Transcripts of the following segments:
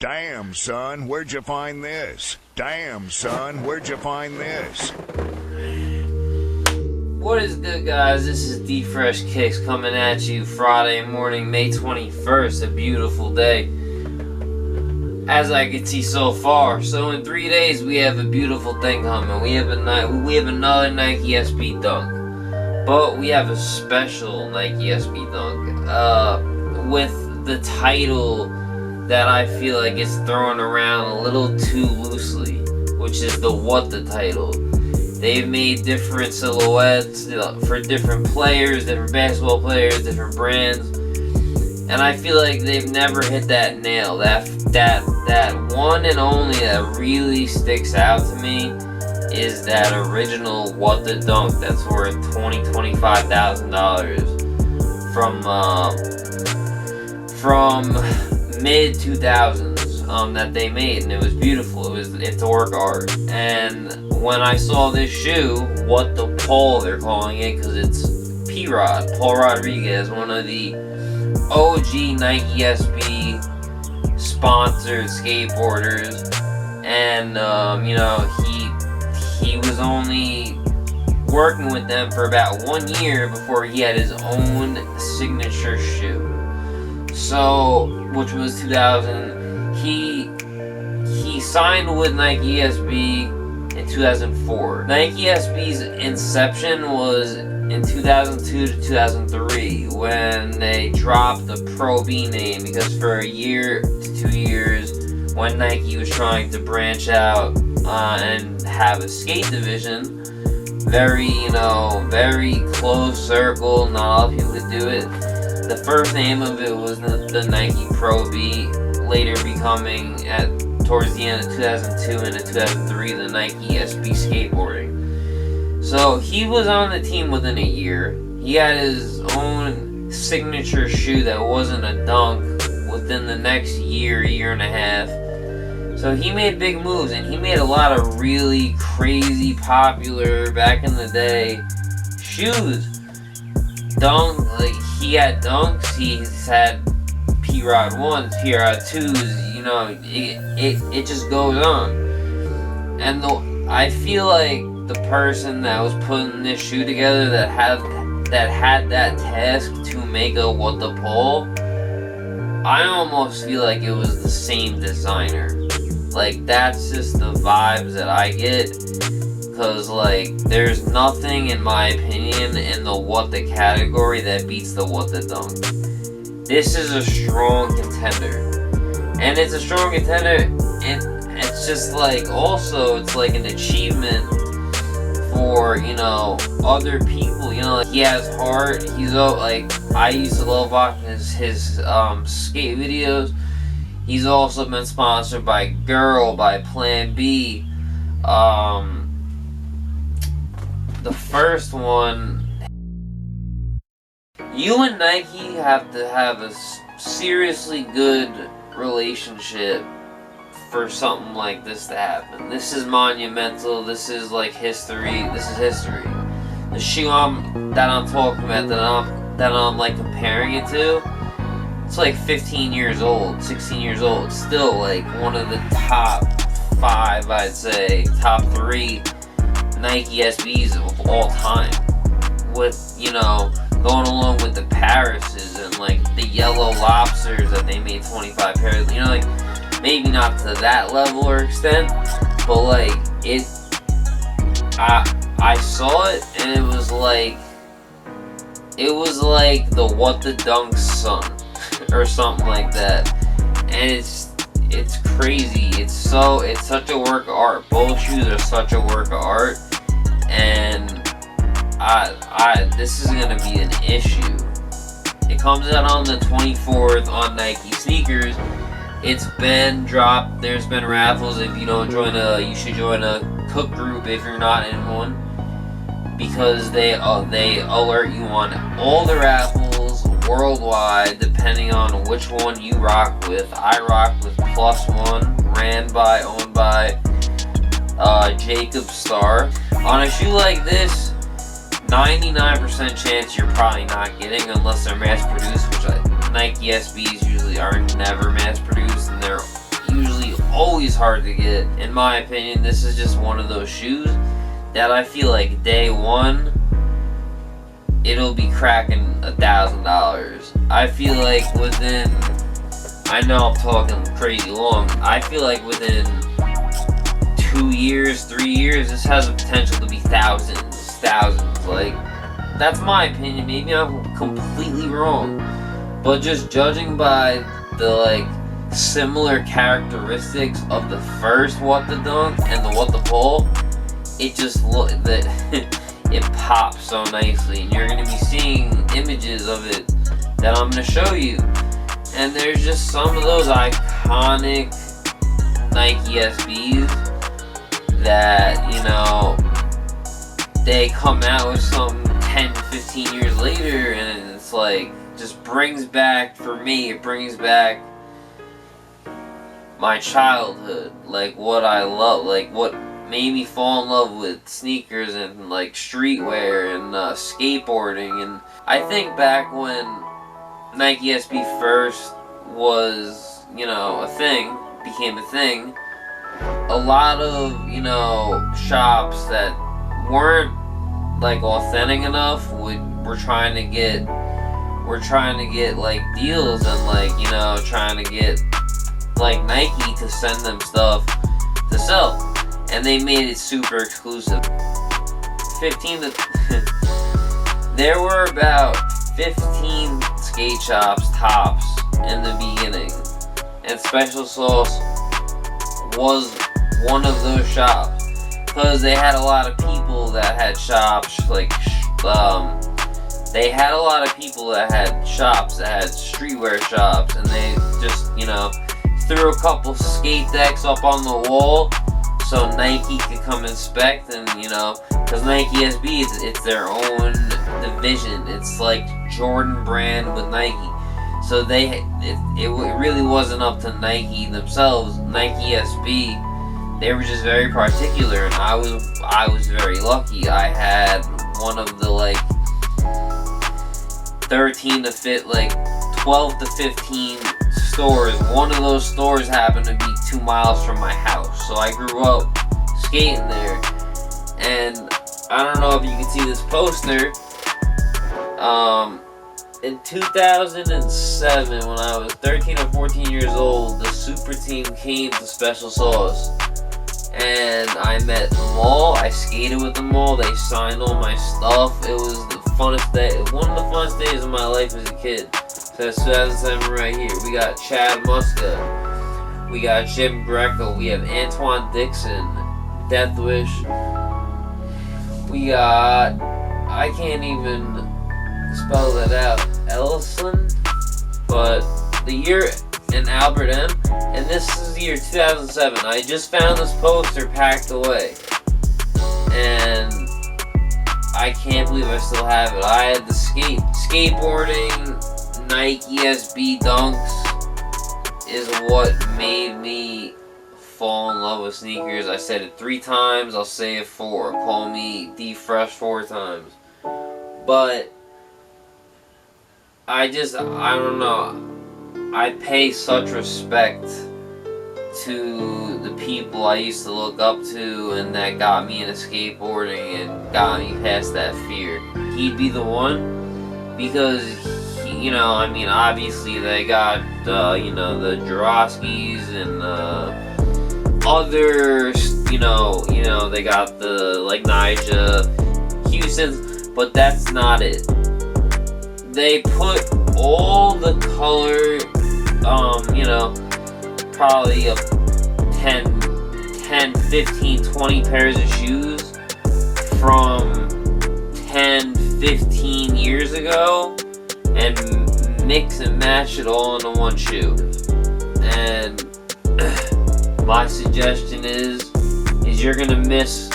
Damn, son, where'd you find this? Damn, son, where'd you find this? What is good, guys? This is D Fresh Kicks coming at you Friday morning, May 21st, a beautiful day, as I can see so far. So in 3 days, we have a beautiful thing coming. We have another Nike SB Dunk, but we have a special Nike SB Dunk with the title that I feel like it's thrown around a little too loosely, which is the what the title. They've made different silhouettes for different players, different basketball players, different brands, and I feel like they've never hit that nail. That one and only that really sticks out to me is that original What the Dunk that's worth $25,000 from mid 2000s that they made, and it was beautiful. It's work art. And when I saw this shoe, What the Pole they're calling it, because it's P-Rod, Paul Rodriguez, one of the OG Nike SB sponsored skateboarders, and he was only working with them for about 1 year before he had his own signature shoe. So, which was 2000. He signed with Nike SB in 2004. Nike SB's inception was in 2002 to 2003 when they dropped the Pro B name, because for a year to 2 years, when Nike was trying to branch out and have a skate division, very close circle, not a lot of people could do it. The first name of it was the Nike Pro B, later becoming towards the end of 2002 and in 2003 the Nike SB Skateboarding. So he was on the team within a year. He had his own signature shoe that wasn't a dunk within the next year and a half. So he made big moves, and he made a lot of really crazy popular back in the day shoes. He had dunks, he's had P-Rod 1s, P-Rod 2s, it just goes on. And I feel like the person that was putting this shoe together that had that task to make a What the Pole, I almost feel like it was the same designer. Like, that's just the vibes that I get. Because, there's nothing, in my opinion, in the what the category that beats the What the Dunk. This is a strong contender. And it's a strong contender, and it's just also, it's like an achievement for, other people. He has heart. I used to love watching his skate videos. He's also been sponsored by Girl, by Plan B. The first one, you and Nike have to have a seriously good relationship for something like this to happen. This is monumental. This is history. This is history. The shoe that I'm talking about, that I'm comparing it to, it's 15 years old, 16 years old. Still one of the top 5, I'd say, top 3 Nike SBs of all time, with going along with the Parises and the yellow lobsters that they made 25 pairs. Maybe not to that level or extent, but I saw it, and it was the What the Dunk's son or something like that, and it's crazy. It's such a work of art. Both shoes are such a work of art, and this is gonna be an issue. It comes out on the 24th on Nike SNKRS. It's been dropped. There's been raffles. If you don't join you should join a cook group if you're not in one, because they alert you on all the raffles worldwide, depending on which one you rock with. I rock with +1, owned by Jacob Starr. On a shoe like this, 99% chance you're probably not getting, unless they're mass produced, which Nike SBs usually are never mass produced, and they're always hard to get. In my opinion, this is just one of those shoes that I feel like day one, it'll be cracking $1,000. I feel like within, I know I'm talking crazy long, I feel like within 2 years, 3 years, this has the potential to be thousands. Like, that's my opinion. Maybe I'm completely wrong, but just judging by the like similar characteristics of the first What the Dunk and the What the Pull, it just look that it pops so nicely, and you're gonna be seeing images of it that I'm gonna show you. And there's just some of those iconic Nike SBs that, you know, they come out with something 10 to 15 years later, and it's like, just brings back, for me, it brings back my childhood, like what I love, like what made me fall in love with sneakers and like streetwear and skateboarding. And I think back when Nike SB first was, you know, a thing, became a thing, a lot of, you know, shops that weren't like authentic enough were trying to get like deals, and like, you know, trying to get like Nike to send them stuff to sell, and they made it super exclusive. 15 to there were about 15 skate shops tops in the beginning, and Special Sauce was one of those shops, because they had a lot of people that had shops, like they had a lot of people that had shops that had streetwear shops, and they just, you know, threw a couple skate decks up on the wall so Nike could come inspect. And, you know, because Nike SB, it's their own division. It's like Jordan brand with Nike. So it really wasn't up to Nike themselves. Nike SB, they were just very particular, and I was very lucky. I had one of the like 13 to fit, like 12 to 15 stores. One of those stores happened to be 2 miles from my house, so I grew up skating there. And I don't know if you can see this poster. In 2007, when I was 13 or 14 years old, the super team came to Special Sauce, and I met them all. I skated with them all. They signed all my stuff. It was the funnest day, one of the funnest days of my life as a kid. So that's 2007 right here. We got Chad Muska, we got Jim Greco, we have Antoine Dixon, Death Wish, we got, I can't even spell that out, Ellison, but the year, and Albert M. And this is the year 2007. I just found this poster packed away, and I can't believe I still have it. I had the skateboarding, Nike SB Dunks is what made me fall in love with sneakers. I said it 3 times, I'll say it 4. Call me D-Fresh 4 times. But I don't know. I pay such respect to the people I used to look up to and that got me into skateboarding and got me past that fear. He'd be the one, because he, you know, I mean, obviously they got you know, the Jurowskis and others, you know, they got the like Nija Houstons, but that's not it. They put all the color, you know, probably a 10, 15, 20 pairs of shoes from 10, 15 years ago, and mix and match it all into one shoe. And my suggestion is you're gonna miss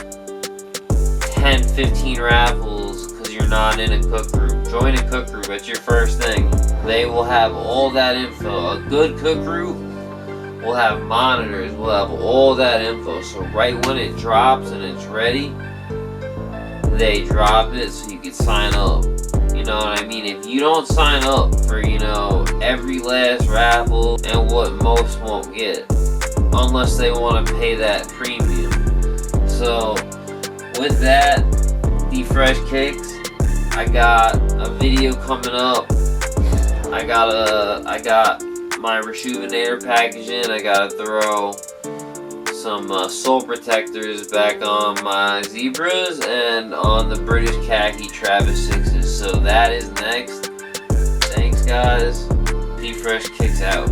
10, 15 raffles because you're not in a cook group. Join a cook group. It's your first thing. They will have all that info. A good cook group will have monitors. Will have all that info. So right when it drops and it's ready, they drop it so you can sign up. You know what I mean? If you don't sign up for, you know, every last raffle, and what most won't get, unless they want to pay that premium. So with that, the Fresh Kicks, I got a video coming up. I got my Rejuvenator package in. I gotta throw some sole protectors back on my Zebras and on the British Khaki Travis 6s. So that is next. Thanks guys. The Fresh Kicks out.